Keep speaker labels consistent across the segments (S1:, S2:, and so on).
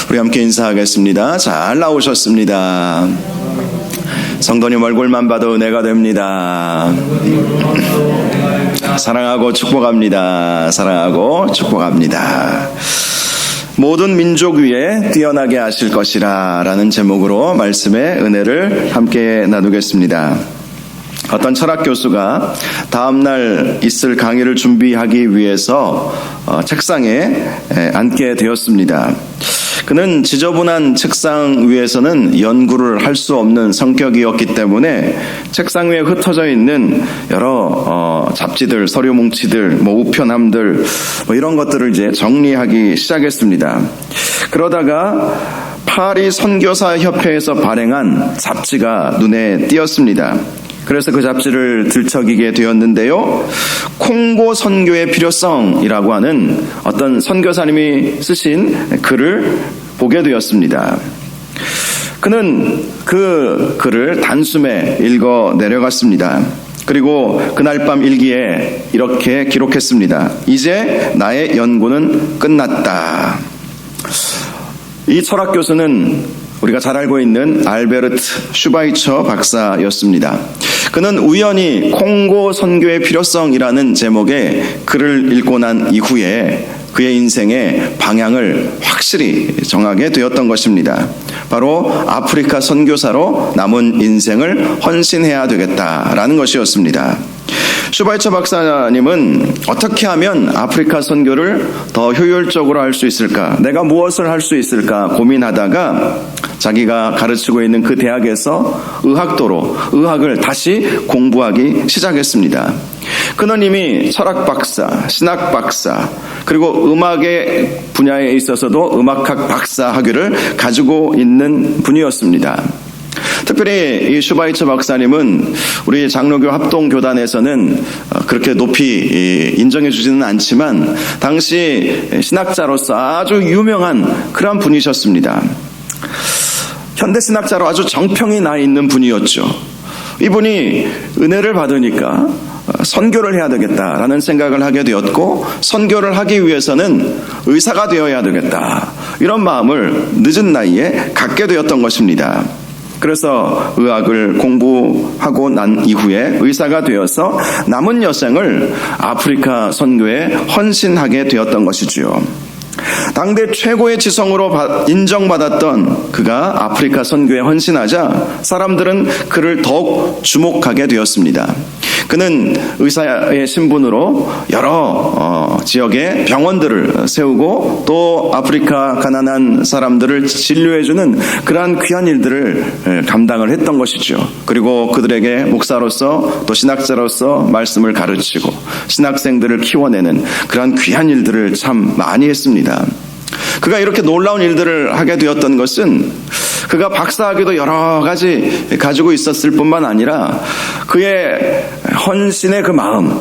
S1: 우리 함께 인사하겠습니다. 잘 나오셨습니다. 성도님 얼굴만 봐도 은혜가 됩니다. 사랑하고 축복합니다. 사랑하고 축복합니다. 모든 민족 위에 뛰어나게 하실 것이라 라는 제목으로 말씀의 은혜를 함께 나누겠습니다. 어떤 철학 교수가 다음날 있을 강의를 준비하기 위해서 책상에 앉게 되었습니다. 그는 지저분한 책상 위에서는 연구를 할 수 없는 성격이었기 때문에 책상 위에 흩어져 있는 여러 잡지들, 서류 뭉치들, 우편함들 이런 것들을 이제 정리하기 시작했습니다. 그러다가 파리 선교사 협회에서 발행한 잡지가 눈에 띄었습니다. 그래서 그 잡지를 들춰기게 되었는데요. 콩고 선교의 필요성이라고 하는 어떤 선교사님이 쓰신 글을 보게 되었습니다. 그는 그 글을 단숨에 읽어 내려갔습니다. 그리고 그날 밤 일기에 이렇게 기록했습니다. 이제 나의 연구는 끝났다. 이 철학 교수는 우리가 잘 알고 있는 알베르트 슈바이처 박사였습니다. 그는 우연히 콩고 선교의 필요성이라는 제목의 글을 읽고 난 이후에 그의 인생의 방향을 확실히 정하게 되었던 것입니다. 바로 아프리카 선교사로 남은 인생을 헌신해야 되겠다라는 것이었습니다. 슈바이처 박사님은 어떻게 하면 아프리카 선교를 더 효율적으로 할 수 있을까, 내가 무엇을 할 수 있을까 고민하다가 자기가 가르치고 있는 그 대학에서 의학을 다시 공부하기 시작했습니다. 그는 이미 철학 박사, 신학 박사, 그리고 음악의 분야에 있어서도 음악학 박사 학위를 가지고 있는 분이었습니다. 특별히 이 슈바이처 박사님은 우리 장로교 합동교단에서는 그렇게 높이 인정해 주지는 않지만 당시 신학자로서 아주 유명한 그런 분이셨습니다. 현대신학자로 아주 정평이 나 있는 분이었죠. 이분이 은혜를 받으니까 선교를 해야 되겠다라는 생각을 하게 되었고, 선교를 하기 위해서는 의사가 되어야 되겠다, 이런 마음을 늦은 나이에 갖게 되었던 것입니다. 그래서 의학을 공부하고 난 이후에 의사가 되어서 남은 여생을 아프리카 선교에 헌신하게 되었던 것이지요. 당대 최고의 지성으로 인정받았던 그가 아프리카 선교에 헌신하자 사람들은 그를 더욱 주목하게 되었습니다. 그는 의사의 신분으로 여러 지역의 병원들을 세우고 또 아프리카 가난한 사람들을 진료해주는 그러한 귀한 일들을 감당을 했던 것이죠. 그리고 그들에게 목사로서 또 신학자로서 말씀을 가르치고 신학생들을 키워내는 그러한 귀한 일들을 참 많이 했습니다. 그가 이렇게 놀라운 일들을 하게 되었던 것은 그가 박사학위도 여러 가지 가지고 있었을 뿐만 아니라 그의 헌신의 그 마음,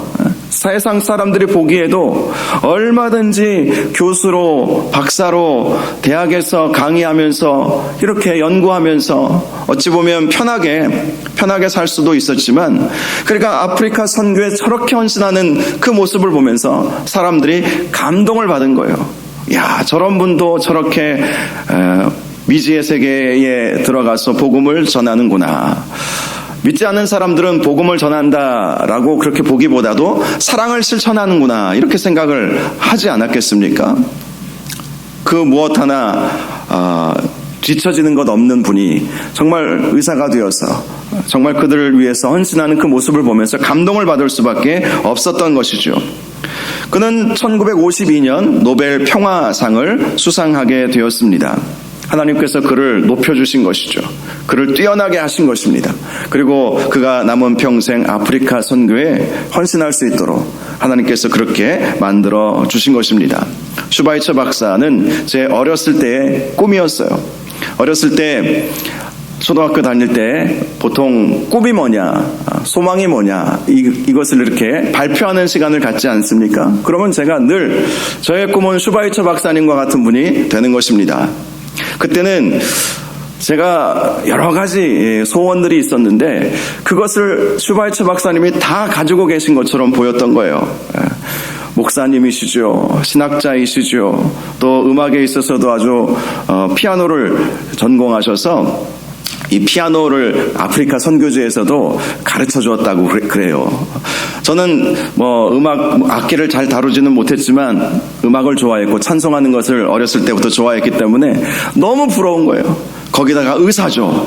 S1: 세상 사람들이 보기에도 얼마든지 교수로, 박사로 대학에서 강의하면서 이렇게 연구하면서 어찌 보면 편하게 살 수도 있었지만, 그러니까 아프리카 선교에 저렇게 헌신하는 그 모습을 보면서 사람들이 감동을 받은 거예요. 야, 저런 분도 저렇게 미지의 세계에 들어가서 복음을 전하는구나. 믿지 않는 사람들은 복음을 전한다라고 그렇게 보기보다도 사랑을 실천하는구나, 이렇게 생각을 하지 않았겠습니까? 그 무엇 하나 뒤처지는 것 없는 분이 정말 의사가 되어서 정말 그들을 위해서 헌신하는 그 모습을 보면서 감동을 받을 수밖에 없었던 것이죠. 그는 1952년 노벨 평화상을 수상하게 되었습니다. 하나님께서 그를 높여주신 것이죠. 그를 뛰어나게 하신 것입니다. 그리고 그가 남은 평생 아프리카 선교에 헌신할 수 있도록 하나님께서 그렇게 만들어 주신 것입니다. 슈바이처 박사는 제 어렸을 때의 꿈이었어요. 어렸을 때 초등학교 다닐 때 보통 꿈이 뭐냐, 소망이 뭐냐, 이것을 이렇게 발표하는 시간을 갖지 않습니까? 그러면 제가 늘 저의 꿈은 슈바이처 박사님과 같은 분이 되는 것입니다. 그때는 제가 여러 가지 소원들이 있었는데 그것을 슈바이처 박사님이 다 가지고 계신 것처럼 보였던 거예요. 목사님이시죠. 신학자이시죠. 또 음악에 있어서도 아주 피아노를 전공하셔서 이 피아노를 아프리카 선교지에서도 가르쳐 주었다고 그래요. 저는 음악 악기를 잘 다루지는 못했지만 음악을 좋아했고 찬송하는 것을 어렸을 때부터 좋아했기 때문에 너무 부러운 거예요. 거기다가 의사죠.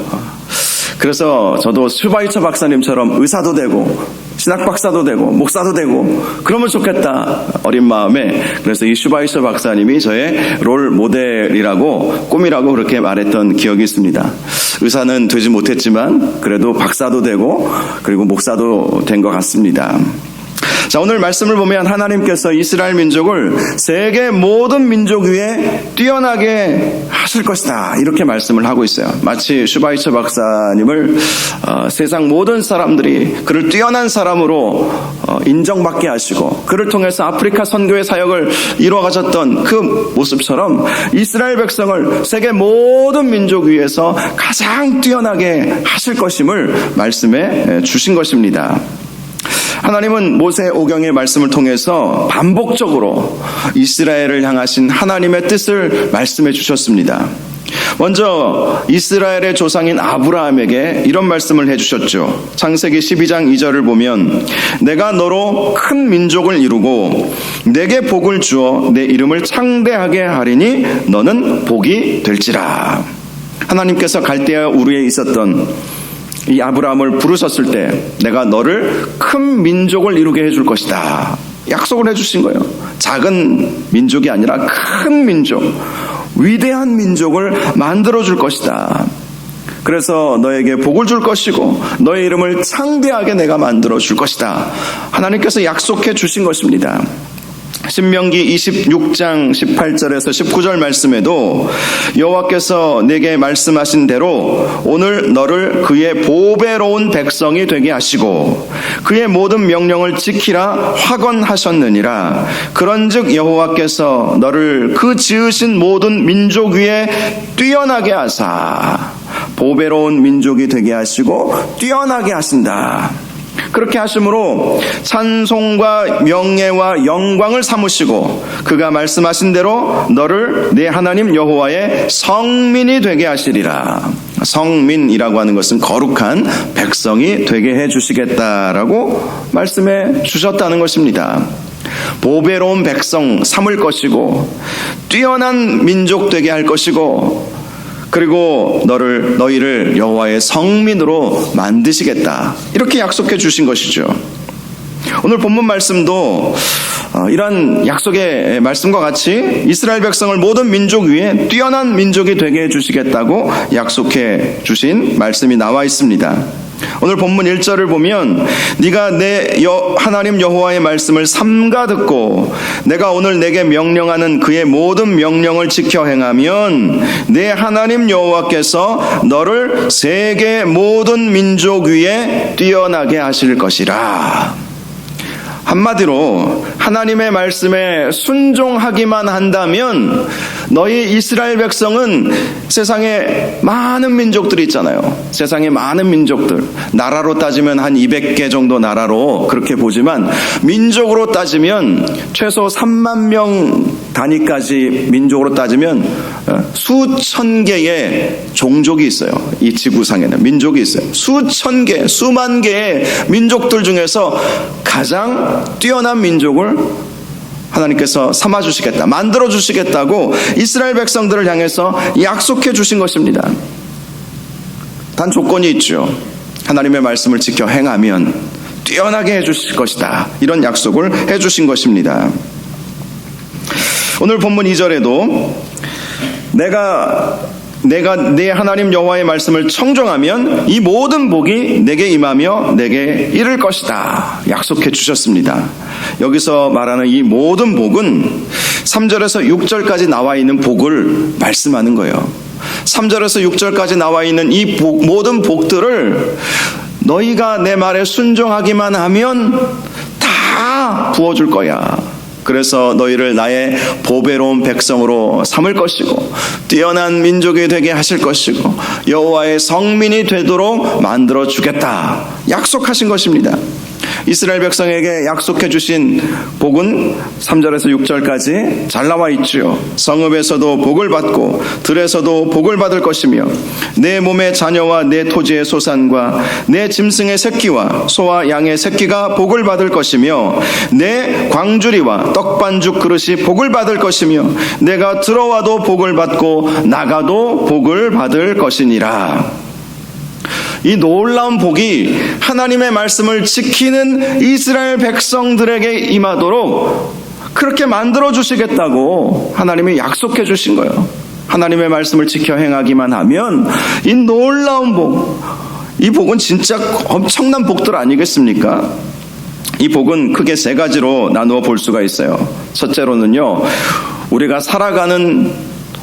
S1: 그래서 저도 슈바이처 박사님처럼 의사도 되고 신학 박사도 되고 목사도 되고 그러면 좋겠다 어린 마음에. 그래서 이 슈바이처 박사님이 저의 롤 모델이라고 꿈이라고 그렇게 말했던 기억이 있습니다. 의사는 되지 못했지만 그래도 박사도 되고 그리고 목사도 된 것 같습니다. 자, 오늘 말씀을 보면 하나님께서 이스라엘 민족을 세계 모든 민족 위에 뛰어나게 하실 것이다 이렇게 말씀을 하고 있어요. 마치 슈바이처 박사님을 세상 모든 사람들이 그를 뛰어난 사람으로 인정받게 하시고 그를 통해서 아프리카 선교의 사역을 이루어가셨던 그 모습처럼 이스라엘 백성을 세계 모든 민족 위에서 가장 뛰어나게 하실 것임을 말씀해 주신 것입니다. 하나님은 모세 오경의 말씀을 통해서 반복적으로 이스라엘을 향하신 하나님의 뜻을 말씀해 주셨습니다. 먼저 이스라엘의 조상인 아브라함에게 이런 말씀을 해주셨죠. 창세기 12장 2절을 보면 내가 너로 큰 민족을 이루고 내게 복을 주어 내 이름을 창대하게 하리니 너는 복이 될지라. 하나님께서 갈대아 우르에 있었던 이 아브라함을 부르셨을 때 내가 너를 큰 민족을 이루게 해줄 것이다 약속을 해주신 거예요. 작은 민족이 아니라 큰 민족, 위대한 민족을 만들어줄 것이다. 그래서 너에게 복을 줄 것이고 너의 이름을 창대하게 내가 만들어줄 것이다. 하나님께서 약속해 주신 것입니다. 신명기 26장 18절에서 19절 말씀에도 여호와께서 내게 말씀하신 대로 오늘 너를 그의 보배로운 백성이 되게 하시고 그의 모든 명령을 지키라 확언하셨느니라. 그런즉 여호와께서 너를 그 지으신 모든 민족 위에 뛰어나게 하사 보배로운 민족이 되게 하시고 뛰어나게 하신다. 그렇게 하심으로 찬송과 명예와 영광을 삼으시고 그가 말씀하신 대로 너를 내 하나님 여호와의 성민이 되게 하시리라. 성민이라고 하는 것은 거룩한 백성이 되게 해주시겠다라고 말씀해 주셨다는 것입니다. 보배로운 백성 삼을 것이고 뛰어난 민족 되게 할 것이고 그리고 너희를 여호와의 성민으로 만드시겠다 이렇게 약속해 주신 것이죠. 오늘 본문 말씀도 이런 약속의 말씀과 같이 이스라엘 백성을 모든 민족 위에 뛰어난 민족이 되게 해주시겠다고 약속해 주신 말씀이 나와 있습니다. 오늘 본문 1절을 보면 네가 내 하나님 여호와의 말씀을 삼가 듣고 내가 오늘 내게 명령하는 그의 모든 명령을 지켜 행하면 내 하나님 여호와께서 너를 세계 모든 민족 위에 뛰어나게 하실 것이라. 한마디로 하나님의 말씀에 순종하기만 한다면 너희 이스라엘 백성은 세상에 많은 민족들이 있잖아요. 세상에 많은 민족들, 나라로 따지면 한 200개 정도 나라로 그렇게 보지만 민족으로 따지면 최소 3만 명 단위까지 민족으로 따지면 수천 개의 종족이 있어요. 이 지구상에는 민족이 있어요. 수천 개, 수만 개의 민족들 중에서 가장 뛰어난 민족을 하나님께서 삼아주시겠다, 만들어주시겠다고 이스라엘 백성들을 향해서 약속해 주신 것입니다. 단 조건이 있죠. 하나님의 말씀을 지켜 행하면 뛰어나게 해주실 것이다. 이런 약속을 해주신 것입니다. 오늘 본문 2절에도 내가 내 하나님 여호와의 말씀을 청종하면 이 모든 복이 내게 임하며 내게 이를 것이다 약속해 주셨습니다. 여기서 말하는 이 모든 복은 3절에서 6절까지 나와 있는 복을 말씀하는 거예요. 3절에서 6절까지 나와 있는 이 모든 복들을 너희가 내 말에 순종하기만 하면 다 부어줄 거야. 그래서 너희를 나의 보배로운 백성으로 삼을 것이고 뛰어난 민족이 되게 하실 것이고 여호와의 성민이 되도록 만들어 주겠다 약속하신 것입니다. 이스라엘 백성에게 약속해 주신 복은 3절에서 6절까지 잘 나와 있지요. 성읍에서도 복을 받고 들에서도 복을 받을 것이며 내 몸의 자녀와 내 토지의 소산과 내 짐승의 새끼와 소와 양의 새끼가 복을 받을 것이며 내 광주리와 떡반죽 그릇이 복을 받을 것이며 내가 들어와도 복을 받고 나가도 복을 받을 것이니라. 이 놀라운 복이 하나님의 말씀을 지키는 이스라엘 백성들에게 임하도록 그렇게 만들어 주시겠다고 하나님이 약속해 주신 거예요. 하나님의 말씀을 지켜 행하기만 하면 이 놀라운 복, 이 복은 진짜 엄청난 복들 아니겠습니까? 이 복은 크게 세 가지로 나누어 볼 수가 있어요. 첫째로는요, 우리가 살아가는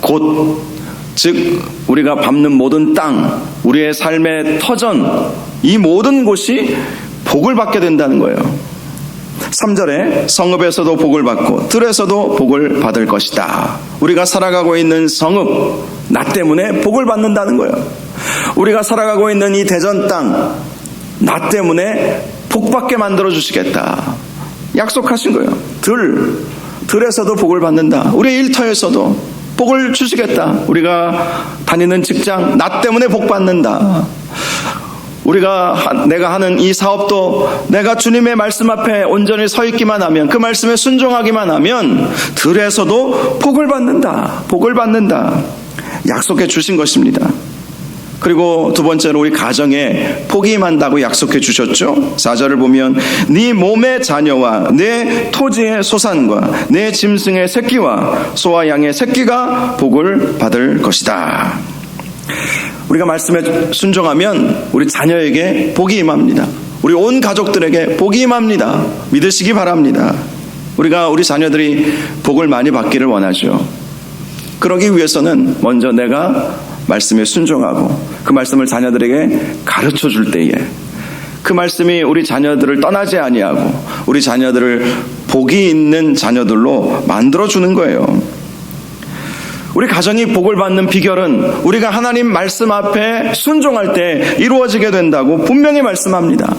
S1: 곳, 즉 우리가 밟는 모든 땅, 우리의 삶의 터전, 이 모든 곳이 복을 받게 된다는 거예요. 3절에 성읍에서도 복을 받고 들에서도 복을 받을 것이다. 우리가 살아가고 있는 성읍, 나 때문에 복을 받는다는 거예요. 우리가 살아가고 있는 이 대전 땅, 나 때문에 복받게 만들어 주시겠다. 약속하신 거예요. 들에서도 복을 받는다. 우리의 일터에서도 복을 주시겠다. 우리가 다니는 직장, 나 때문에 복 받는다. 내가 하는 이 사업도 내가 주님의 말씀 앞에 온전히 서 있기만 하면, 그 말씀에 순종하기만 하면 들에서도 복을 받는다. 복을 받는다. 약속해 주신 것입니다. 그리고 두 번째로 우리 가정에 복이 임한다고 약속해 주셨죠. 4절을 보면 네 몸의 자녀와 내 토지의 소산과 내 짐승의 새끼와 소와 양의 새끼가 복을 받을 것이다. 우리가 말씀에 순종하면 우리 자녀에게 복이 임합니다. 우리 온 가족들에게 복이 임합니다. 믿으시기 바랍니다. 우리 자녀들이 복을 많이 받기를 원하죠. 그러기 위해서는 먼저 내가 말씀에 순종하고 그 말씀을 자녀들에게 가르쳐 줄 때에 그 말씀이 우리 자녀들을 떠나지 아니하고 우리 자녀들을 복이 있는 자녀들로 만들어 주는 거예요. 우리 가정이 복을 받는 비결은 우리가 하나님 말씀 앞에 순종할 때 이루어지게 된다고 분명히 말씀합니다.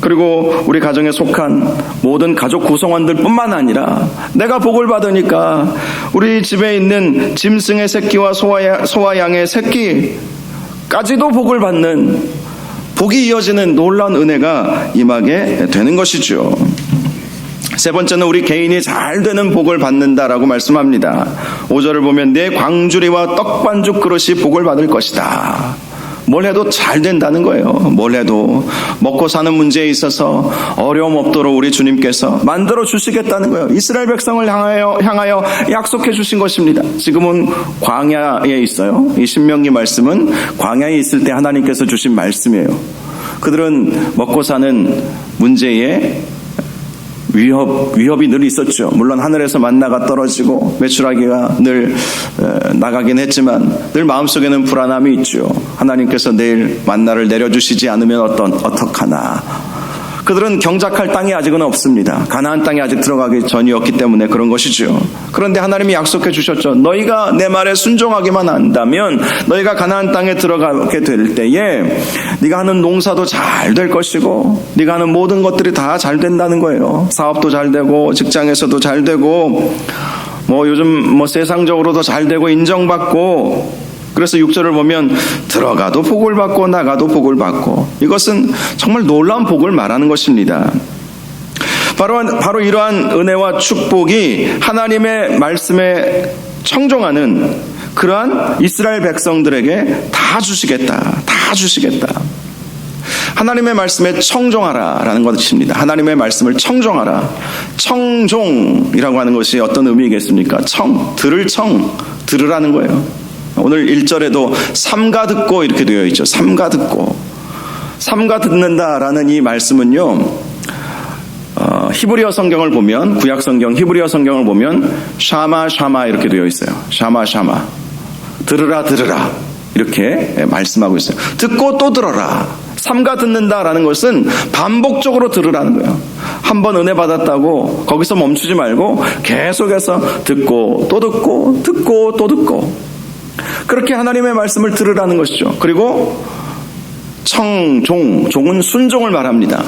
S1: 그리고 우리 가정에 속한 모든 가족 구성원들 뿐만 아니라 내가 복을 받으니까 우리 집에 있는 짐승의 새끼와 소와 양의 새끼까지도 복을 받는, 복이 이어지는 놀라운 은혜가 임하게 되는 것이죠. 세 번째는 우리 개인이 잘 되는 복을 받는다라고 말씀합니다. 5절을 보면 내 광주리와 떡반죽 그릇이 복을 받을 것이다. 뭘 해도 잘 된다는 거예요. 뭘 해도 먹고 사는 문제에 있어서 어려움 없도록 우리 주님께서 만들어 주시겠다는 거예요. 이스라엘 백성을 향하여 약속해 주신 것입니다. 지금은 광야에 있어요. 이 신명기 말씀은 광야에 있을 때 하나님께서 주신 말씀이에요. 그들은 먹고 사는 문제에 위협이 늘 있었죠. 물론 하늘에서 만나가 떨어지고 메추라기가 늘 나가긴 했지만 늘 마음속에는 불안함이 있죠. 하나님께서 내일 만나를 내려주시지 않으면 어떡하나. 그들은 경작할 땅이 아직은 없습니다. 가나안 땅에 아직 들어가기 전이었기 때문에 그런 것이죠. 그런데 하나님이 약속해 주셨죠. 너희가 내 말에 순종하기만 한다면 너희가 가나안 땅에 들어가게 될 때에 네가 하는 농사도 잘 될 것이고 네가 하는 모든 것들이 다 잘 된다는 거예요. 사업도 잘 되고 직장에서도 잘 되고 요즘 세상적으로도 잘 되고 인정받고, 그래서 6절을 보면 들어가도 복을 받고 나가도 복을 받고, 이것은 정말 놀라운 복을 말하는 것입니다. 바로 이러한 은혜와 축복이 하나님의 말씀에 청종하는 그러한 이스라엘 백성들에게 다 주시겠다. 하나님의 말씀에 청종하라라는 것입니다. 하나님의 말씀을 청종하라. 청종이라고 하는 것이 어떤 의미겠습니까? 들으라는 거예요. 오늘 1절에도 삼가 듣고 이렇게 되어 있죠. 삼가 듣는다라는 이 말씀은요, 히브리어 성경을 보면, 구약 성경 히브리어 성경을 보면 샤마 이렇게 되어 있어요. 샤마 들으라 이렇게 말씀하고 있어요. 듣고 또 들어라. 삼가 듣는다라는 것은 반복적으로 들으라는 거예요. 한번 은혜 받았다고 거기서 멈추지 말고 계속해서 듣고 또 듣고 그렇게 하나님의 말씀을 들으라는 것이죠. 그리고 종은 순종을 말합니다.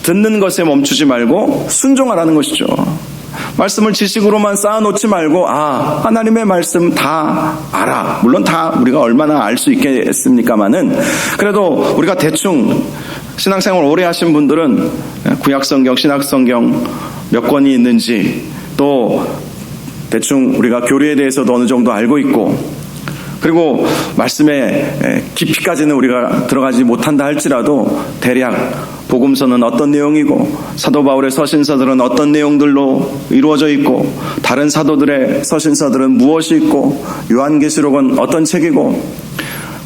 S1: 듣는 것에 멈추지 말고 순종하라는 것이죠. 말씀을 지식으로만 쌓아놓지 말고 하나님의 말씀 다 알아. 물론 다 우리가 얼마나 알 수 있겠습니까마는 그래도 우리가 대충 신앙생활 오래 하신 분들은 구약성경, 신약성경 몇 권이 있는지 또 대충 우리가 교리에 대해서도 어느 정도 알고 있고 그리고 말씀의 깊이까지는 우리가 들어가지 못한다 할지라도 대략 복음서는 어떤 내용이고 사도 바울의 서신서들은 어떤 내용들로 이루어져 있고 다른 사도들의 서신서들은 무엇이 있고 요한계시록은 어떤 책이고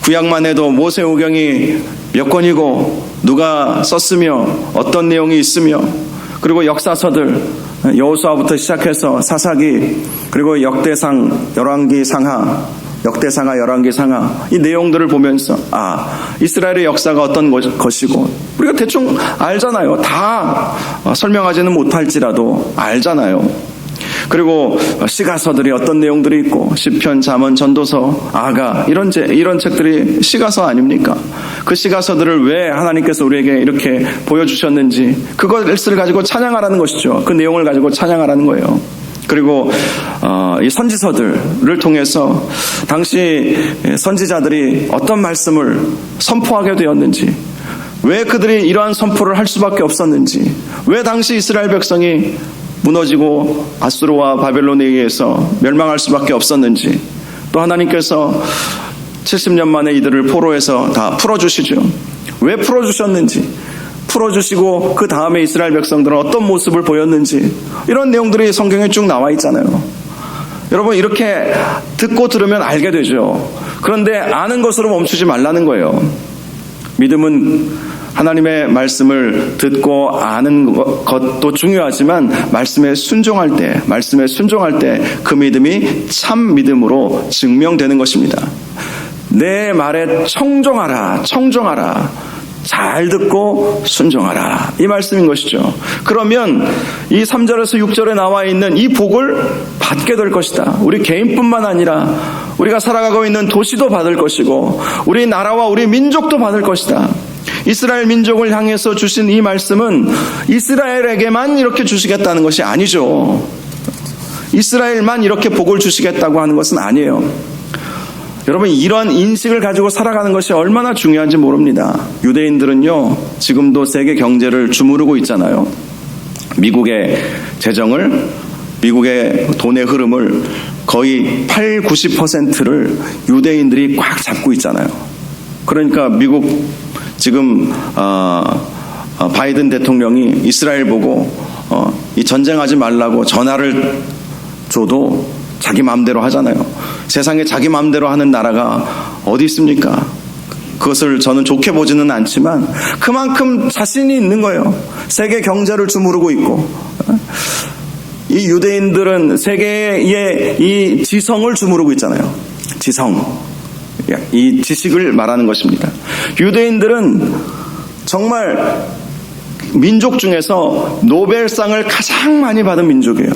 S1: 구약만 해도 모세오경이 몇 권이고 누가 썼으며 어떤 내용이 있으며 그리고 역사서들 여호수아부터 시작해서 사사기 그리고 역대상 열왕기 상하 역대상하 열왕기 상하 이 내용들을 보면서 이스라엘의 역사가 어떤 것이고 우리가 대충 알잖아요. 다 설명하지는 못할지라도 알잖아요. 그리고 시가서들이 어떤 내용들이 있고 시편, 잠언, 전도서, 아가 이런 책들이 시가서 아닙니까? 그 시가서들을 왜 하나님께서 우리에게 이렇게 보여주셨는지 그것을 가지고 찬양하라는 것이죠. 그 내용을 가지고 찬양하라는 거예요. 그리고 이 선지서들을 통해서 당시 선지자들이 어떤 말씀을 선포하게 되었는지 왜 그들이 이러한 선포를 할 수밖에 없었는지 왜 당시 이스라엘 백성이 무너지고 아수르와 바벨론에 의해서 멸망할 수밖에 없었는지 또 하나님께서 70년 만에 이들을 포로에서 다 풀어주시죠. 왜 풀어주셨는지 풀어주시고 그 다음에 이스라엘 백성들은 어떤 모습을 보였는지 이런 내용들이 성경에 쭉 나와 있잖아요. 여러분 이렇게 듣고 들으면 알게 되죠. 그런데 아는 것으로 멈추지 말라는 거예요. 믿음은 하나님의 말씀을 듣고 아는 것도 중요하지만 말씀에 순종할 때 그 믿음이 참 믿음으로 증명되는 것입니다. 내 말에 청종하라. 잘 듣고 순종하라. 이 말씀인 것이죠. 그러면 이 3절에서 6절에 나와 있는 이 복을 받게 될 것이다. 우리 개인뿐만 아니라 우리가 살아가고 있는 도시도 받을 것이고 우리 나라와 우리 민족도 받을 것이다. 이스라엘 민족을 향해서 주신 이 말씀은 이스라엘에게만 이렇게 주시겠다는 것이 아니죠. 이스라엘만 이렇게 복을 주시겠다고 하는 것은 아니에요. 여러분 이러한 인식을 가지고 살아가는 것이 얼마나 중요한지 모릅니다. 유대인들은요 지금도 세계 경제를 주무르고 있잖아요. 미국의 재정을 미국의 돈의 흐름을 거의 90%를 유대인들이 꽉 잡고 있잖아요. 그러니까 미국 지금 바이든 대통령이 이스라엘 보고 이 전쟁하지 말라고 전화를 줘도 자기 마음대로 하잖아요. 세상에 자기 마음대로 하는 나라가 어디 있습니까? 그것을 저는 좋게 보지는 않지만 그만큼 자신이 있는 거예요. 세계 경제를 주무르고 있고 이 유대인들은 세계의 이 지성을 주무르고 있잖아요. 지성, 이 지식을 말하는 것입니다. 유대인들은 정말 민족 중에서 노벨상을 가장 많이 받은 민족이에요.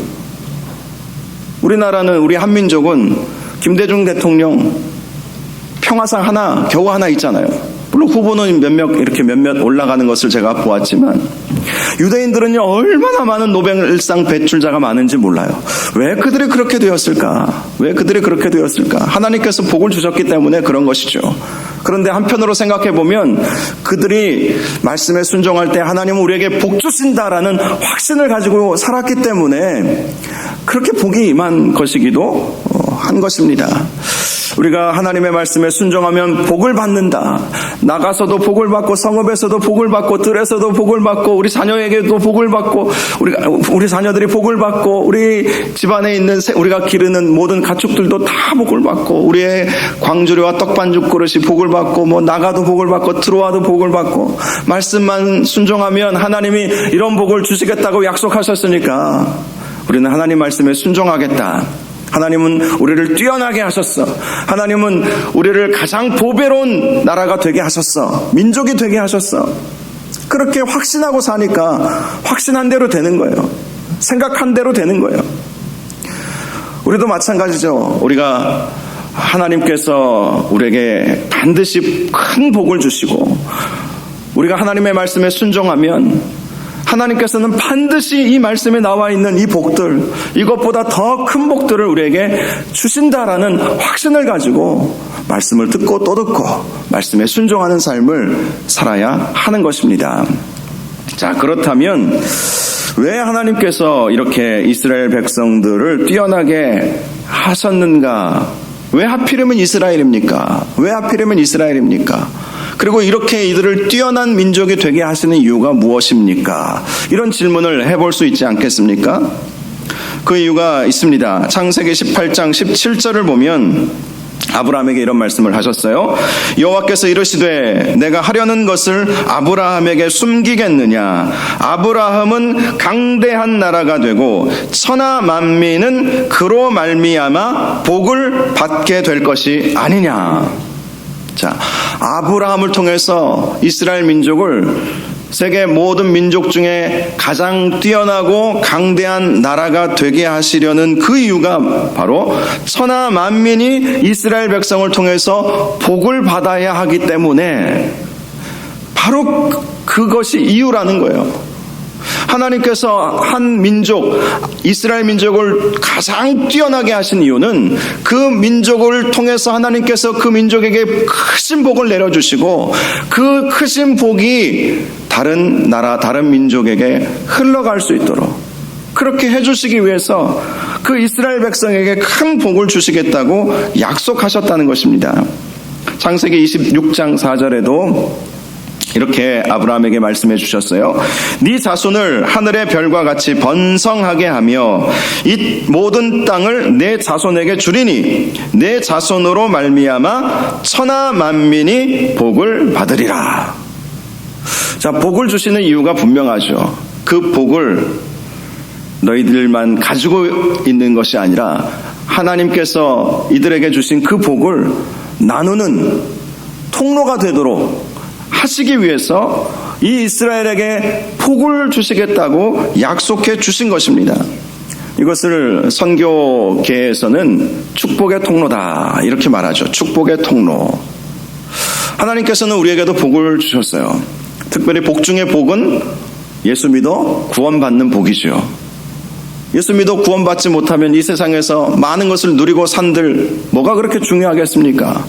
S1: 우리나라는 우리 한민족은 김대중 대통령 평화상 겨우 하나 있잖아요. 물론 후보는 몇몇 올라가는 것을 제가 보았지만 유대인들은요 얼마나 많은 노벨상 배출자가 많은지 몰라요. 왜 그들이 그렇게 되었을까? 하나님께서 복을 주셨기 때문에 그런 것이죠. 그런데 한편으로 생각해 보면 그들이 말씀에 순종할 때 하나님은 우리에게 복 주신다라는 확신을 가지고 살았기 때문에 그렇게 복이 임한 것이기도 한 것입니다. 우리가 하나님의 말씀에 순종하면 복을 받는다. 나가서도 복을 받고 성읍에서도 복을 받고 들에서도 복을 받고 우리 자녀에게도 복을 받고 우리 자녀들이 복을 받고 우리 집안에 있는 우리가 기르는 모든 가축들도 다 복을 받고 우리의 광주리와 떡반죽 그릇이 복을 받고 나가도 복을 받고 들어와도 복을 받고 말씀만 순종하면 하나님이 이런 복을 주시겠다고 약속하셨으니까 우리는 하나님 말씀에 순종하겠다. 하나님은 우리를 뛰어나게 하셨어. 하나님은 우리를 가장 보배로운 나라가 되게 하셨어. 민족이 되게 하셨어. 그렇게 확신하고 사니까 확신한 대로 되는 거예요. 생각한 대로 되는 거예요. 우리도 마찬가지죠. 우리가 하나님께서 우리에게 반드시 큰 복을 주시고 우리가 하나님의 말씀에 순종하면 하나님께서는 반드시 이 말씀에 나와 있는 이 복들, 이것보다 더 큰 복들을 우리에게 주신다라는 확신을 가지고 말씀을 듣고 또 듣고 말씀에 순종하는 삶을 살아야 하는 것입니다. 자, 그렇다면 왜 하나님께서 이렇게 이스라엘 백성들을 뛰어나게 하셨는가? 왜 하필이면 이스라엘입니까? 왜 하필이면 이스라엘입니까? 그리고 이렇게 이들을 뛰어난 민족이 되게 하시는 이유가 무엇입니까? 이런 질문을 해볼 수 있지 않겠습니까? 그 이유가 있습니다. 창세기 18장 17절을 보면 아브라함에게 이런 말씀을 하셨어요. 여호와께서 이르시되 내가 하려는 것을 아브라함에게 숨기겠느냐? 아브라함은 강대한 나라가 되고 천하 만민은 그로 말미암아 복을 받게 될 것이 아니냐? 자, 아브라함을 통해서 이스라엘 민족을 세계 모든 민족 중에 가장 뛰어나고 강대한 나라가 되게 하시려는 그 이유가 바로 천하 만민이 이스라엘 백성을 통해서 복을 받아야 하기 때문에 바로 그것이 이유라는 거예요. 하나님께서 한 민족, 이스라엘 민족을 가장 뛰어나게 하신 이유는 그 민족을 통해서 하나님께서 그 민족에게 크신 복을 내려주시고 그 크신 복이 다른 나라, 다른 민족에게 흘러갈 수 있도록 그렇게 해주시기 위해서 그 이스라엘 백성에게 큰 복을 주시겠다고 약속하셨다는 것입니다. 창세기 26장 4절에도 이렇게 아브라함에게 말씀해 주셨어요. 네 자손을 하늘의 별과 같이 번성하게 하며 이 모든 땅을 내 자손에게 주리니 내 자손으로 말미암아 천하 만민이 복을 받으리라. 자, 복을 주시는 이유가 분명하죠. 그 복을 너희들만 가지고 있는 것이 아니라 하나님께서 이들에게 주신 그 복을 나누는 통로가 되도록 하시기 위해서 이 이스라엘에게 복을 주시겠다고 약속해 주신 것입니다. 이것을 선교계에서는 축복의 통로다 이렇게 말하죠. 축복의 통로. 하나님께서는 우리에게도 복을 주셨어요. 특별히 복 중에 복은 예수 믿어 구원받는 복이죠. 예수 믿어 구원받지 못하면 이 세상에서 많은 것을 누리고 산들 뭐가 그렇게 중요하겠습니까?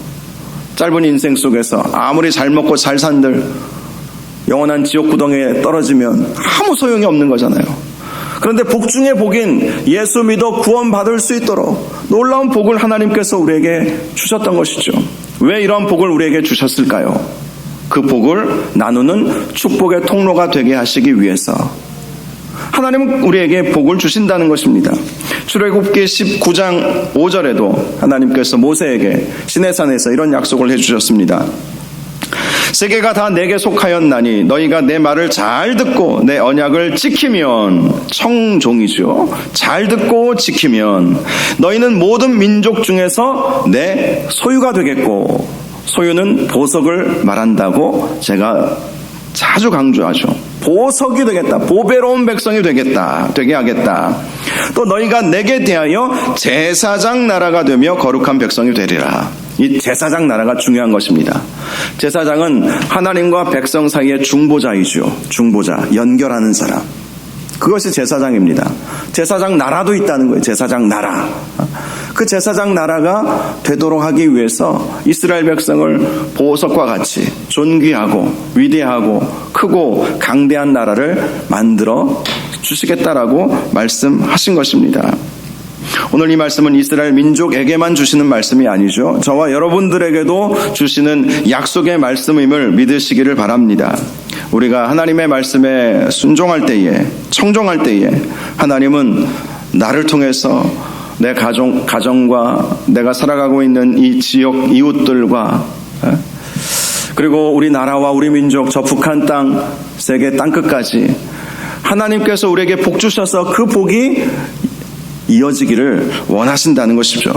S1: 짧은 인생 속에서 아무리 잘 먹고 잘 산들 영원한 지옥 구덩이에 떨어지면 아무 소용이 없는 거잖아요. 그런데 복 중에 복인 예수 믿어 구원받을 수 있도록 놀라운 복을 하나님께서 우리에게 주셨던 것이죠. 왜 이런 복을 우리에게 주셨을까요? 그 복을 나누는 축복의 통로가 되게 하시기 위해서 하나님은 우리에게 복을 주신다는 것입니다. 출애굽기 19장 5절에도 하나님께서 모세에게 시내산에서 이런 약속을 해주셨습니다. 세계가 다 내게 속하였나니 너희가 내 말을 잘 듣고 내 언약을 지키면 청종이죠. 잘 듣고 지키면 너희는 모든 민족 중에서 내 소유가 되겠고 소유는 보석을 말한다고 제가 자주 강조하죠. 보석이 되겠다. 보배로운 백성이 되겠다. 되게 하겠다. 또 너희가 내게 대하여 제사장 나라가 되며 거룩한 백성이 되리라. 이 제사장 나라가 중요한 것입니다. 제사장은 하나님과 백성 사이의 중보자이죠. 중보자, 연결하는 사람. 그것이 제사장입니다. 제사장 나라도 있다는 거예요. 제사장 나라. 그 제사장 나라가 되도록 하기 위해서 이스라엘 백성을 보석과 같이 존귀하고 위대하고 크고 강대한 나라를 만들어 주시겠다라고 말씀하신 것입니다. 오늘 이 말씀은 이스라엘 민족에게만 주시는 말씀이 아니죠. 저와 여러분들에게도 주시는 약속의 말씀임을 믿으시기를 바랍니다. 우리가 하나님의 말씀에 순종할 때에, 청종할 때에 하나님은 나를 통해서 내 가정과 내가 살아가고 있는 이 지역 이웃들과 그리고 우리 나라와 우리 민족, 저 북한 땅, 세계 땅끝까지 하나님께서 우리에게 복 주셔서 그 복이 이어지기를 원하신다는 것이죠.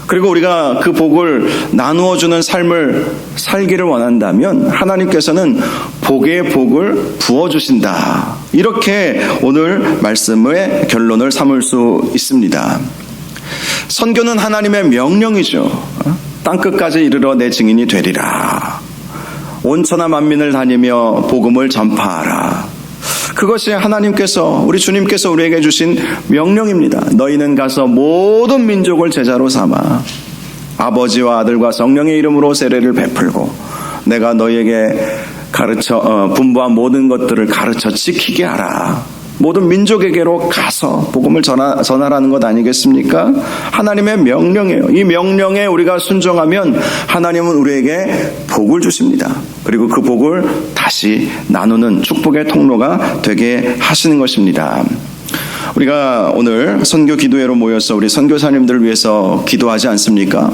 S1: 그리고 우리가 그 복을 나누어주는 삶을 살기를 원한다면 하나님께서는 복의 복을 부어주신다. 이렇게 오늘 말씀의 결론을 삼을 수 있습니다. 선교는 하나님의 명령이죠. 땅끝까지 이르러 내 증인이 되리라. 온 천하 만민을 다니며 복음을 전파하라. 그것이 하나님께서, 우리 주님께서 우리에게 주신 명령입니다. 너희는 가서 모든 민족을 제자로 삼아 아버지와 아들과 성령의 이름으로 세례를 베풀고 내가 너희에게 분부한 모든 것들을 가르쳐 지키게 하라. 모든 민족에게로 가서 복음을 전하라는 것 아니겠습니까? 하나님의 명령이에요. 이 명령에 우리가 순종하면 하나님은 우리에게 복을 주십니다. 그리고 그 복을 다시 나누는 축복의 통로가 되게 하시는 것입니다. 우리가 오늘 선교 기도회로 모여서 우리 선교사님들을 위해서 기도하지 않습니까?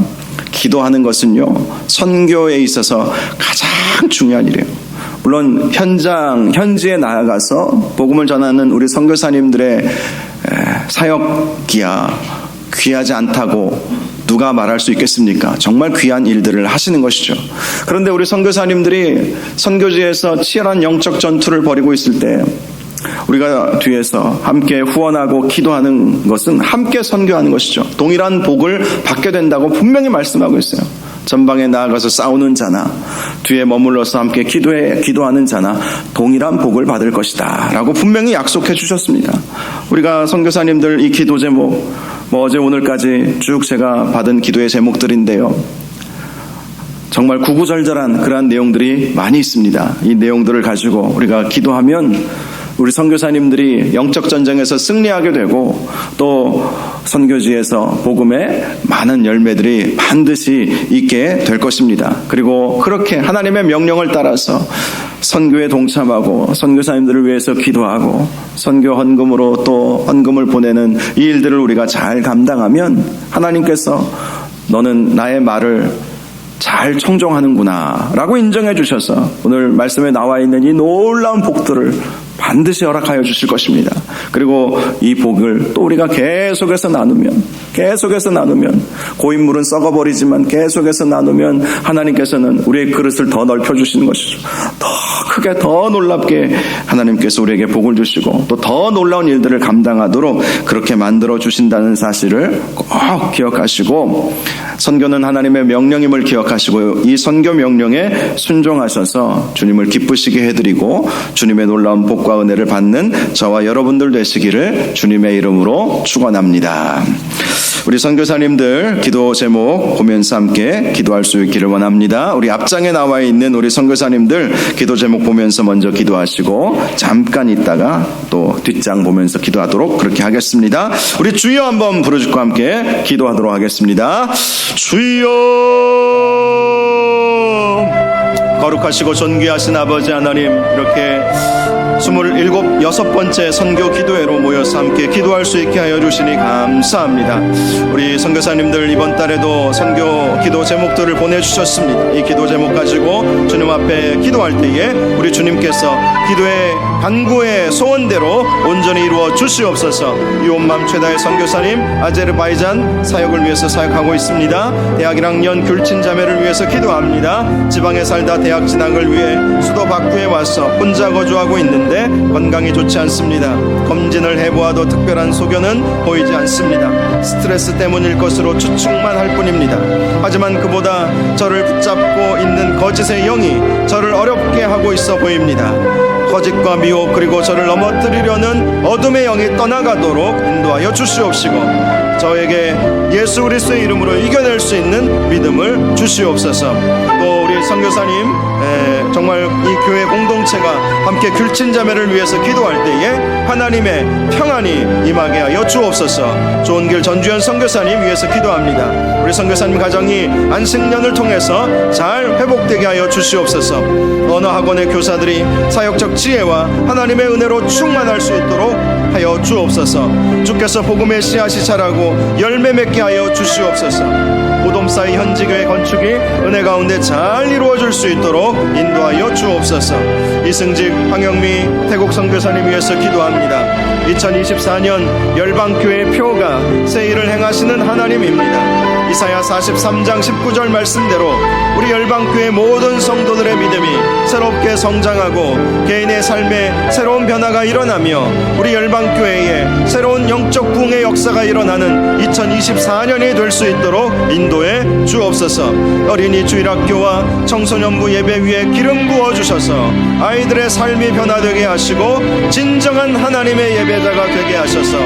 S1: 기도하는 것은요, 선교에 있어서 가장 중요한 일이에요. 물론 현지에 나아가서 복음을 전하는 우리 선교사님들의 사역기야 귀하지 않다고 누가 말할 수 있겠습니까? 정말 귀한 일들을 하시는 것이죠. 그런데 우리 선교사님들이 선교지에서 치열한 영적 전투를 벌이고 있을 때 우리가 뒤에서 함께 후원하고 기도하는 것은 함께 선교하는 것이죠. 동일한 복을 받게 된다고 분명히 말씀하고 있어요. 전방에 나아가서 싸우는 자나 뒤에 머물러서 함께 기도하는 자나 동일한 복을 받을 것이다 라고 분명히 약속해 주셨습니다. 우리가 선교사님들 이 기도 제목 어제 오늘까지 쭉 제가 받은 기도의 제목들인데요, 정말 구구절절한 그러한 내용들이 많이 있습니다. 이 내용들을 가지고 우리가 기도하면 우리 선교사님들이 영적 전쟁에서 승리하게 되고 또 선교지에서 복음의 많은 열매들이 반드시 있게 될 것입니다. 그리고 그렇게 하나님의 명령을 따라서 선교에 동참하고 선교사님들을 위해서 기도하고 선교 헌금으로 또 헌금을 보내는 이 일들을 우리가 잘 감당하면 하나님께서 너는 나의 말을 잘 청종하는구나 라고 인정해 주셔서 오늘 말씀에 나와 있는 이 놀라운 복들을 반드시 허락하여 주실 것입니다. 그리고 이 복을 또 우리가 계속해서 나누면 고인물은 썩어버리지만 계속해서 나누면 하나님께서는 우리의 그릇을 더 넓혀주시는 것이죠. 더 크게 더 놀랍게 하나님께서 우리에게 복을 주시고 또 더 놀라운 일들을 감당하도록 그렇게 만들어 주신다는 사실을 꼭 기억하시고, 선교는 하나님의 명령임을 기억하시고 이 선교 명령에 순종하셔서 주님을 기쁘시게 해드리고 주님의 놀라운 복과 은혜를 받는 저와 여러분들 되시기를 주님의 이름으로 축원합니다. 우리 선교사님들 기도 제목 보면서 함께 기도할 수 있기를 원합니다. 우리 앞장에 나와 있는 우리 선교사님들 기도 제목 보면서 먼저 기도하시고 잠깐 있다가 또 뒷장 보면서 기도하도록 그렇게 하겠습니다. 우리 주여 한번 부르짖고 함께 기도하도록 하겠습니다. 주여, 거룩하시고 존귀하신 아버지 하나님, 이렇게 26번째 선교 기도회로 모여서 함께 기도할 수 있게 하여 주시니 감사합니다. 우리 선교사님들 이번 달에도 선교 기도 제목들을 보내주셨습니다. 이 기도 제목 가지고 주님 앞에 기도할 때에 우리 주님께서 기도의 간구의 소원대로 온전히 이루어 주시옵소서. 이온맘 최다의 선교사님 아제르바이잔 사역을 위해서 사역하고 있습니다. 대학 1학년 귤친 자매를 위해서 기도합니다. 지방에 살다 대학 진학을 위해 수도 바쿠에 와서 혼자 거주하고 있는데 건강이 좋지 않습니다. 검진을 해보아도 특별한 소견은 보이지 않습니다. 스트레스 때문일 것으로 추측만 할 뿐입니다. 하지만 그보다 저를 붙잡고 있는 거짓의 영이 저를 어렵게 하고 있어 보입니다. 거짓과 미혹 그리고 저를 넘어뜨리려는 어둠의 영이 떠나가도록 인도하여 주시옵시고 저에게 예수 그리스도의 이름으로 이겨낼 수 있는 믿음을 주시옵소서. 또 우리 선교사님 정말 이 교회 공동체가 함께 귤친 자매를 위해서 기도할 때에 하나님의 평안이 임하게 하여 주옵소서. 좋은 길 전주현 선교사님 위해서 기도합니다. 우리 선교사님 가정이 안식년을 통해서 잘 회복되게 하여 주시옵소서. 언어학원의 교사들이 사역적 지혜와 하나님의 은혜로 충만할 수 있도록 하여 주옵소서. 주께서 복음의 씨앗이 자라고 열매 맺게 하여 주시옵소서. 보돔사이 현지교회 건축이 은혜 가운데 잘 이루어질 수 있도록 인도하여 주옵소서. 이승직, 황영미, 태국 선교사님 위해서 기도합니다. 2024년 열방교회 표가 새 일을 행하시는 하나님입니다. 이사야 43장 19절 말씀대로 우리 열방교회 모든 성도들의 믿음이 새롭게 성장하고 개인의 삶에 새로운 변화가 일어나며 우리 열방교회에 새로운 영적 부흥의 역사가 일어나는 2024년이 될 수 있도록 인도해 주옵소서. 어린이 주일학교와 청소년부 예배 위에 기름 부어주셔서 아이들의 삶이 변화되게 하시고 진정한 하나님의 예배자가 되게 하셔서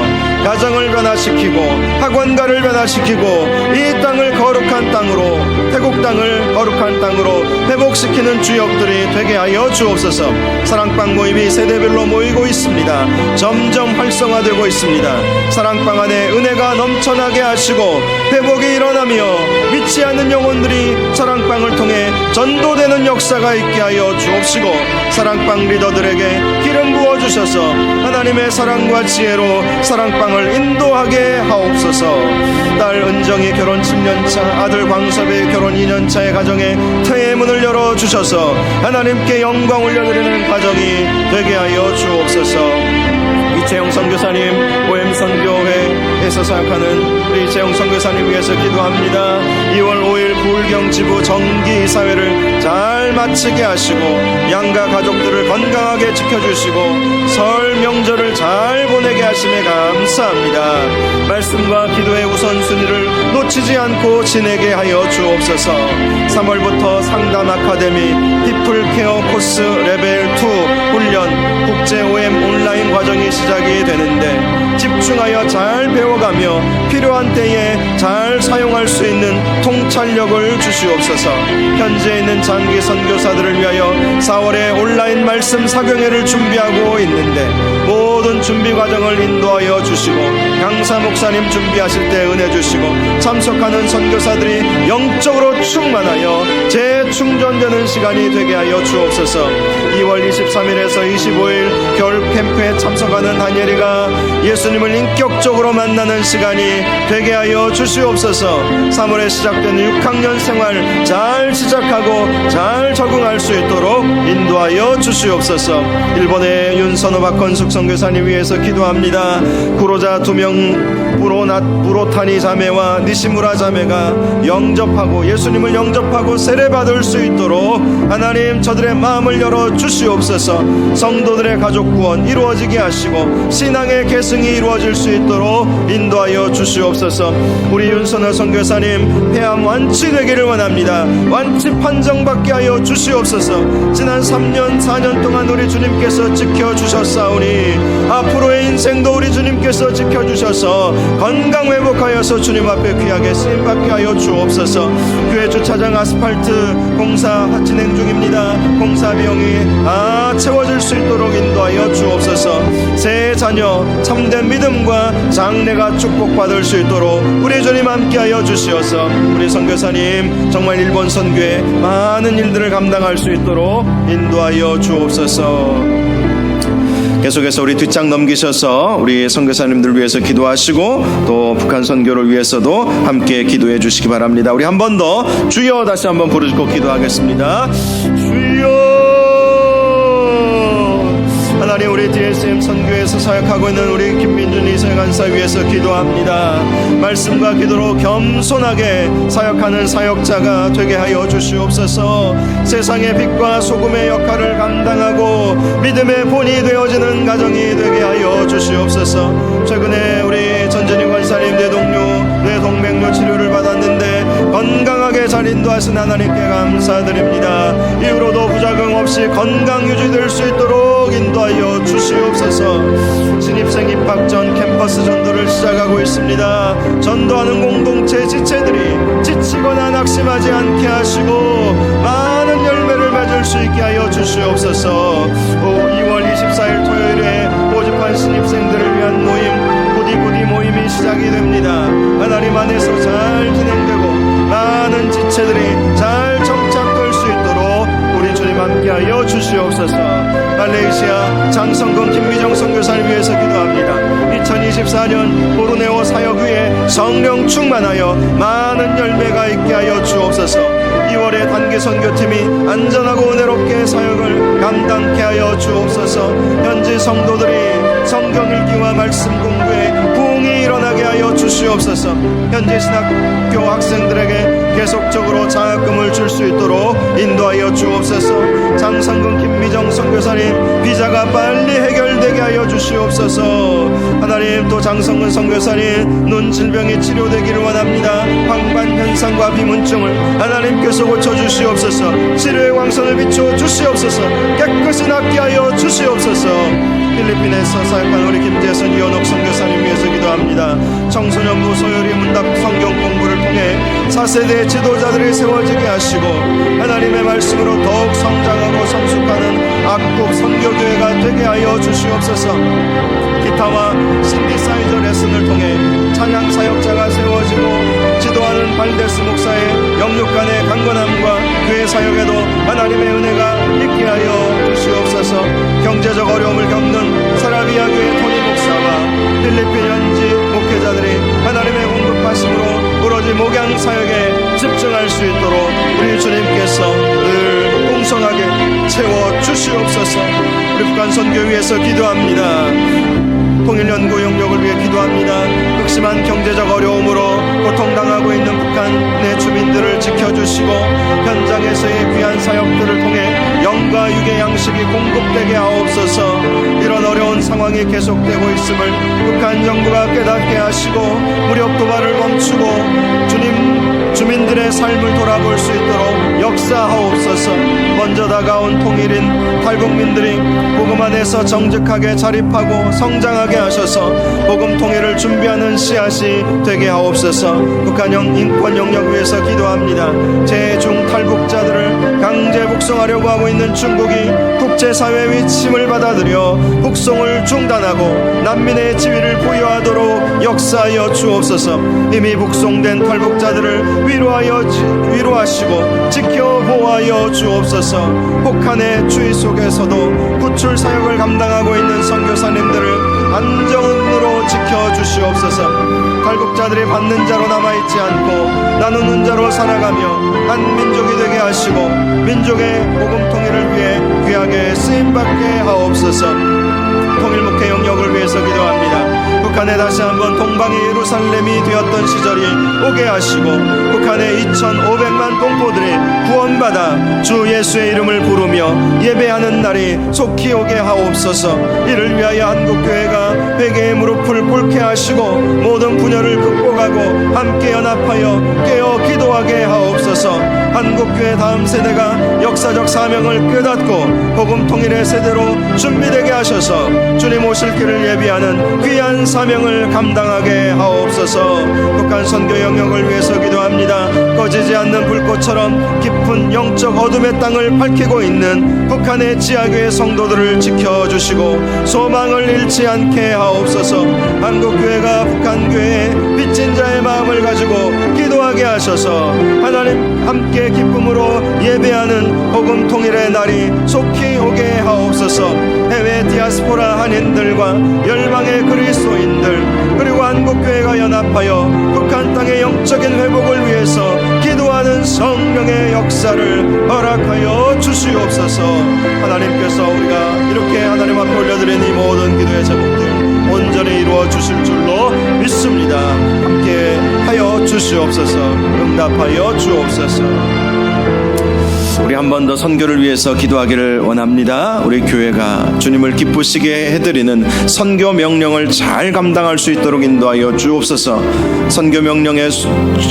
S1: 가정을 변화시키고 학원가를 변화시키고 이 땅을 거룩한 땅으로, 태국 땅을 거룩한 땅으로 회복시키는 주역들이 되게 하여 주옵소서. 사랑방 모임이 세대별로 모이고 있습니다. 점점 활성화되고 있습니다. 사랑방 안에 은혜가 넘쳐나게 하시고 회복이 일어나며 믿지 않는 영혼들이 사랑방을 통해 전도되는 역사가 있게 하여 주옵시고 사랑방 리더들에게 기름 부어주셔서 하나님의 사랑과 지혜로 사랑방을 인도하게 하옵소서. 딸 은정이 결혼 7년차, 아들 광섭이 결혼 2년차의 가정에 태의 문을 열어주셔서 하나님께 영광 올려드리는 가정이 되게 하여 주옵소서. 이채영 선교사님 오엠선교회에서 사역하는 우리 이채영 선교사님 위해서 기도합니다. 2월 5일 부울경 지부 정기사회를 잘 마치게 하시고 양가 가족들을 건강하게 지켜주시고 설 명절을 잘 보내게 하심에 감사합니다. 말씀과 기도의 우선순위를 놓치지 않고 지내게 하여 주옵소서. 3월부터 상담 아카데미 피플케어 코스 레벨 2 훈련 국제 OM 온라인 과정이 시작이 되는데 집중하여 잘 배워가며 필요한 때에 잘 사용할 수 있는 통찰력을 주시옵소서. 현지에 있는 장기 선교사들을 위하여 4월에 온라인 말씀 사경회를 준비하고 있는데 모든 준비 과정을 인도하여 주시고 강사 목사님 준비하실 때 은혜 주시고 참석하는 선교사들이 영적으로 충만하여 재충전되는 시간이 되게 하여 주옵소서. 2월 23일에서 25일 겨울 캠프에 참석하는 다니엘이가 예수님을 인격적으로 만나는 시간이 되게 하여 주시옵소서. 3월에 시작된 6학년 생활 잘 시작하고 잘 적응할 수 있도록 인도하여 주시옵소서. 일본의 윤선호 박건숙 선교사님 위해서 기도합니다. 구로자 2명 부로타니 자매와 니시무라 자매가 영접하고 예수님을 영접하고 세례받을 수 있도록 하나님 저들의 마음을 열어 주시옵소서. 성도들의 가족 구원 이루어지게 하시고 신앙의 계승이 이루어질 수 있도록 인도하여 주시옵소서. 우리 윤선호 선교사님 폐암 완치되기를 원합니다. 완치 판정받게 하여 주시옵소서. 지난 3년 4년 동안 우리 주님께서 지켜주셨사오니 앞으로의 인생도 우리 주님께서 지켜주셔서 건강 회복하여서 주님 앞에 귀하게 쓰임받게 하여 주옵소서. 교회 주차장 아스팔트 공사 진행 중입니다. 공사 비용이 채워질 수 있도록 인도하여 주옵소서. 새 자녀 참된 믿음과 장래가 축복받을 수 있도록 우리 주님 함께하여 주시어서 우리 선교사님 정말 일본 선교에 많은 일들을 감당할 수 있도록 인도하여 주옵소서. 계속해서 우리 뒷장 넘기셔서 우리 선교사님들 위해서 기도하시고 또 북한 선교를 위해서도 함께 기도해 주시기 바랍니다. 우리 한 번 더 주여 다시 한번 부르짖고 기도하겠습니다. 주여. 하나님 우리 DSM 선교에서 사역하고 있는 우리 김민준 이서영 간사 위해서 기도합니다. 말씀과 기도로 겸손하게 사역하는 사역자가 되게 하여 주시옵소서. 세상의 빛과 소금의 역할을 감당하고 믿음의 본이 되어지는 가정이 되게 하여 주시옵소서. 최근에 우리 전진희 권사님 뇌동맥류 치료를 받았는데 건강하게 잘 인도하신 하나님께 감사드립니다. 이후로도 부작용 없이 건강 유지될 수 있도록 인도하여 주시옵소서. 신입생 입학 전 캠퍼스 전도를 시작하고 있습니다. 전도하는 공동체 지체들이 지치거나 낙심하지 않게 하시고 많은 열매를 맺을 수 있게 하여 주시옵소서. 2월 24일 토요일에 모집한 신입생들을 위한 모임 부디 모임이 시작이 됩니다. 하나님 안에서 잘 진행되고 많은 지체들이 잘 정착될 수 있도록 우리 주님 함께하여 주시옵소서. 말레이시아 장성근 김미정 선교사를 위해서 기도합니다. 2024년 보르네오 사역 위에 성령 충만하여 많은 열매가 있게 하여 주옵소서. 2월에 단기 선교팀이 안전하고 은혜롭게 사역을 감당케 하여 주옵소서. 현지 성도들이 성경 읽기와 말씀 공부에 부흥이 일어나게 하여 주시옵소서. 현재 신학교 학생들에게 계속적으로 장학금을 줄 수 있도록 인도하여 주옵소서. 장성근 김미정 선교사님 비자가 빨리 해결되게 하여 주시옵소서. 하나님, 또 장성근 선교사님 눈 질병이 치료되기를 원합니다. 황반 현상과 비문증을 하나님께서 고쳐주시옵소서. 치료의 광선을 비추어 주시옵소서. 깨끗이 낫게 하여 주시옵소서. 필리핀에서 사역한 우리 김재선 이현옥 선교사님 위해서 기도합니다. 청소년부 소요리 문답 성경 공부를 통해 4세대 지도자들이 세워지게 하시고 하나님의 말씀으로 더욱 성장하고 성숙하는 악국 선교교회가 되게 하여 주시옵소서. 기타와 신디사이저 레슨을 통해 찬양 사역자가 세워지고 지도하는 발데스 목사의 영육 간의 강건함과 교회 사역에도 하나님의 은혜가 있게 하여 주시옵소서. 경제적 어려움을 겪는 사라비아 교회 토니 목사와 필리핀 현지 목회자들이 하나님의 공급하심으로 오로지 목양 사역에 집중할 수 있도록 우리 주님께서 늘 풍성하게 채워 주시옵소서. 우리 북한 선교 위해서 기도합니다. 통일연구 용역을 위해 기도합니다. 극심한 경제적 어려움으로 고통당하고 있는 북한의 주민들을 지켜주시고 현장에서의 귀한 사역들을 통해 영과 육의 양식이 공급되게 하옵소서. 이런 어려운 상황이 계속되고 있음을 북한 정부가 깨닫게 하시고 무력 도발을 멈추고 주민들의 삶을 돌아볼 수 있도록 역사하옵소서. 먼저 다가온 통일인 탈북민들이 복음 안에서 정직하게 자립하고 성장하게 하셔서 복음 통일을 준비하는 씨앗이 되게 하옵소서. 북한형 인권 영역 위해서 기도합니다. 재중 탈북자들을 강제 북송하려고 하고 있는 중국이 국제사회의 침을 받아들여 북송을 중단하고 난민의 지위를 부여하도록 역사하여 주옵소서. 이미 북송된 탈북자들을 위로하시고 지켜 보호하여 주옵소서. 북한의 주의 속에서도 구출 사역을 감당하고 있는 선교사님들을 안정으로 지켜주시옵소서. 탈북자들이 받는 자로 남아있지 않고 나누는 자로 살아가며 한 민족이 되게 하시고 민족의 복음 통일을 위해 귀하게 쓰임받게 하옵소서. 통일목회 영역을 위해서 기도합니다. 북한에 다시 한번 동방의 예루살렘이 되었던 시절이 오게 하시고 북한의 2,500만 동포들이 구원받아 주 예수의 이름을 부르며 예배하는 날이 속히 오게 하옵소서. 이를 위하여 한국교회가 회개의 무릎을 꿇게 하시고 모든 분열을 극복하고 함께 연합하여 깨어 기도하게 하옵소서. 한국교회 다음 세대가 역사적 사명을 깨닫고 복음 통일의 세대로 준비되게 하셔서 주님 오실 길을 예비하는 귀한 사명을 감당하게 하옵소서. 북한 선교 영역을 위해서 기도합니다. 꺼지지 않는 불꽃처럼 깊은 영적 어둠의 땅을 밝히고 있는 북한의 지하교회 성도들을 지켜주시고 소망을 잃지 않게 하옵소서. 한국교회가 북한교회의 빚진 자의 마음을 가지고 기도하게 하셔서 하나님 함께 기쁨으로 예배하는 복음 통일의 날이 속히 오게 하옵소서. 해외 디아스포라 한인들과 열방의 그리스도인들 그리고 한국교회가 연합하여 북한 땅의 영적인 회복을 위해서 기도하는 성령의 역사를 허락하여 주시옵소서. 하나님께서 우리가 이렇게 하나님 앞에 올려드린 이 모든 기도의 제목들 온전히 이루어 주실 줄로 믿습니다. 함께 하여 주시옵소서. 응답하여 주옵소서. 우리 한 번 더 선교를 위해서 기도하기를 원합니다. 우리 교회가 주님을 기쁘시게 해드리는 선교 명령을 잘 감당할 수 있도록 인도하여 주옵소서. 선교 명령의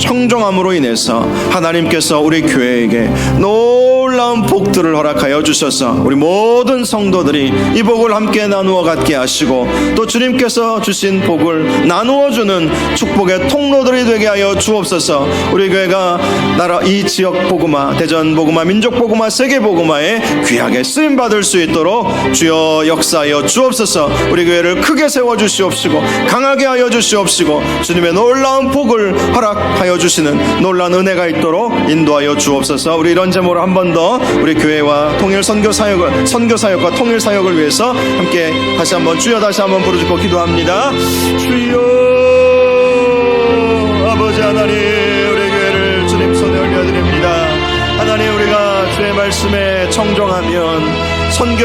S1: 청정함으로 인해서 하나님께서 우리 교회에게 놀라운 복들을 허락하여 주셔서 우리 모든 성도들이 이 복을 함께 나누어 갖게 하시고 또 주님께서 주신 복을 나누어주는 축복의 통로들이 되게 하여 주옵소서. 우리 교회가 나라 이 지역 복음화, 대전 복음화, 민족 복음화, 세계 복음화에 귀하게 쓰임 받을 수 있도록 주여 역사하여 주옵소서. 우리 교회를 크게 세워 주시옵시고 강하게 하여 주시옵시고 주님의 놀라운 복을 허락하여 주시는 놀라운 은혜가 있도록 인도하여 주옵소서. 우리 이런 제목으로 한 번 더 우리 교회와 통일 선교 사역과 통일 사역을 위해서 함께 다시 한번 주여 다시 한번 부르짖고 기도합니다. 주여 아버지 하나님, 우리 교회를 주님 손에 올려드립니다. 하나님, 우리가 주의 말씀에 청종하면 선교